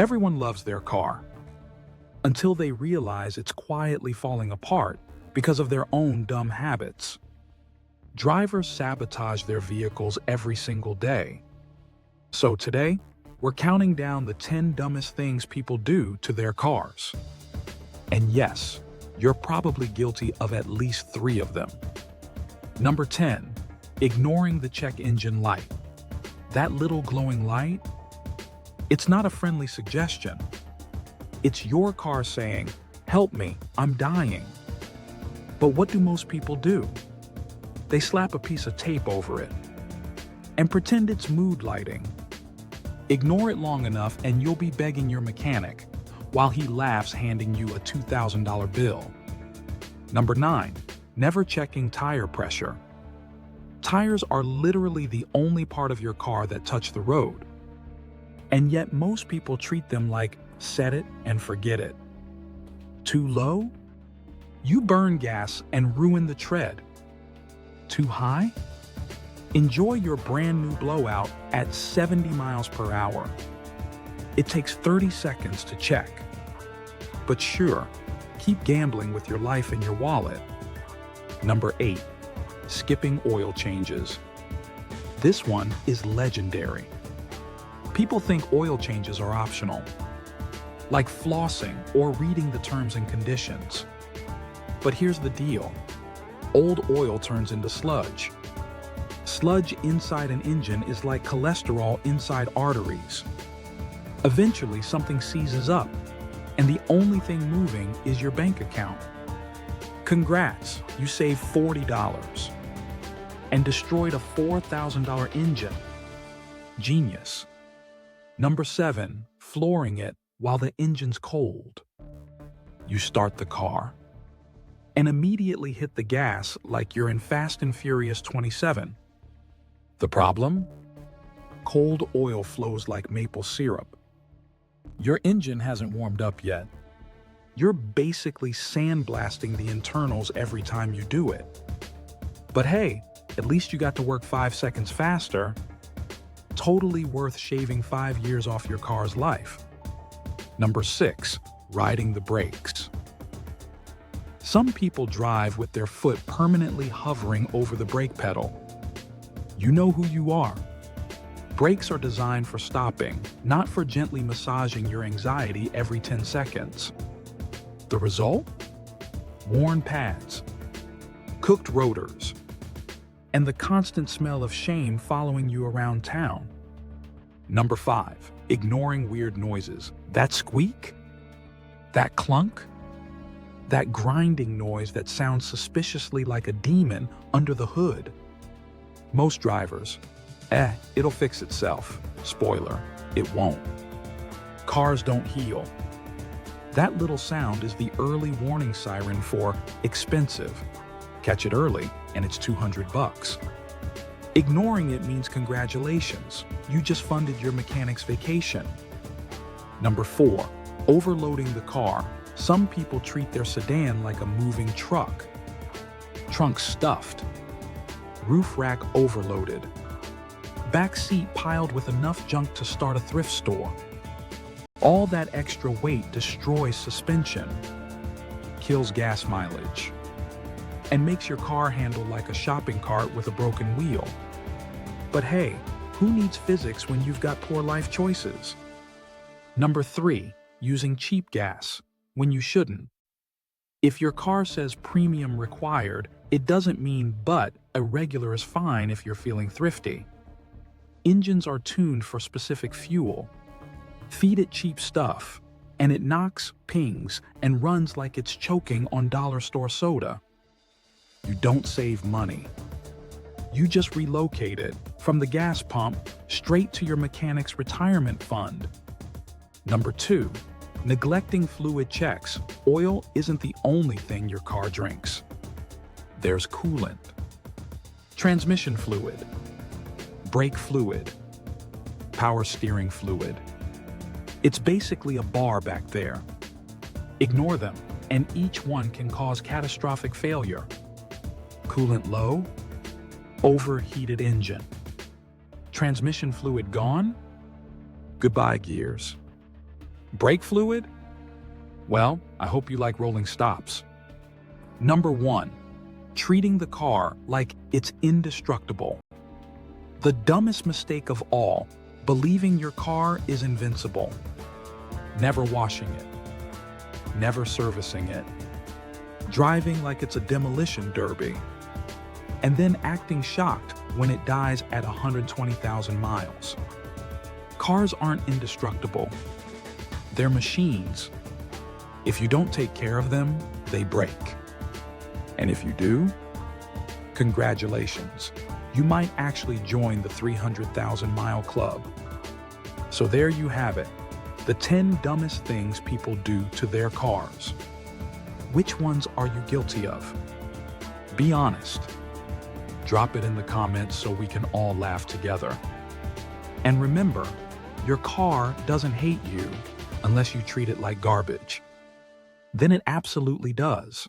Everyone loves their car until they realize it's quietly falling apart because of their own dumb habits. Drivers sabotage their vehicles every single day. So today, we're counting down the 10 dumbest things people do to their cars. And yes, you're probably guilty of at least 3 of them. Number 10, ignoring the check engine light. That little glowing light? It's not a friendly suggestion. It's your car saying, "Help me, I'm dying." But what do most people do? They slap a piece of tape over it and pretend it's mood lighting. Ignore it long enough and you'll be begging your mechanic while he laughs handing you a $2,000 bill. Number 9, never checking tire pressure. Tires are literally the only part of your car that touch the road. And yet most people treat them like set it and forget it. Too low? You burn gas and ruin the tread. Too high? Enjoy your brand new blowout at 70 miles per hour. It takes 30 seconds to check. But sure, keep gambling with your life and your wallet. Number 8, skipping oil changes. This one is legendary. People think oil changes are optional, like flossing or reading the terms and conditions. But here's the deal. Old oil turns into sludge. Sludge inside an engine is like cholesterol inside arteries. Eventually, something seizes up, and the only thing moving is your bank account. Congrats, you saved $40 and destroyed a $4,000 engine. Genius. Number 7, flooring it while the engine's cold. You start the car and immediately hit the gas like you're in Fast and Furious 27. The problem? Cold oil flows like maple syrup. Your engine hasn't warmed up yet. You're basically sandblasting the internals every time you do it. But hey, at least you got to work 5 seconds faster. Totally worth shaving 5 years off your car's life. Number 6, riding the brakes. Some people drive with their foot permanently hovering over the brake pedal. You know who you are. Brakes are designed for stopping, not for gently massaging your anxiety every 10 seconds. The result? Worn pads, cooked rotors, and the constant smell of shame following you around town. Number 5, ignoring weird noises. That squeak? That clunk? That grinding noise that sounds suspiciously like a demon under the hood. Most drivers, it'll fix itself. Spoiler, it won't. Cars don't heal. That little sound is the early warning siren for expensive. Catch it early and it's $200. Ignoring it means congratulations. You just funded your mechanic's vacation. Number 4, overloading the car. Some people treat their sedan like a moving truck. Trunk stuffed, roof rack overloaded, back seat piled with enough junk to start a thrift store. All that extra weight destroys suspension, kills gas mileage, and makes your car handle like a shopping cart with a broken wheel. But hey, who needs physics when you've got poor life choices? Number 3, using cheap gas when you shouldn't. If your car says premium required, it doesn't mean but a regular is fine if you're feeling thrifty. Engines are tuned for specific fuel. Feed it cheap stuff, and it knocks, pings, and runs like it's choking on dollar store soda. You don't save money. You just relocate it from the gas pump straight to your mechanic's retirement fund. Number 2, neglecting fluid checks. Oil isn't the only thing your car drinks. There's coolant, transmission fluid, brake fluid, power steering fluid. It's basically a bar back there. Ignore them, and each one can cause catastrophic failure. Coolant low? Overheated engine. Transmission fluid gone? Goodbye, gears. Brake fluid? Well, I hope you like rolling stops. Number 1. Treating the car like it's indestructible. The dumbest mistake of all, believing your car is invincible. Never washing it. Never servicing it. Driving like it's a demolition derby. And then acting shocked when it dies at 120,000 miles. Cars aren't indestructible. They're machines. If you don't take care of them, they break. And if you do, congratulations. You might actually join the 300,000-mile club. So there you have it, the 10 dumbest things people do to their cars. Which ones are you guilty of? Be honest. Drop it in the comments so we can all laugh together. And remember, your car doesn't hate you unless you treat it like garbage. Then it absolutely does.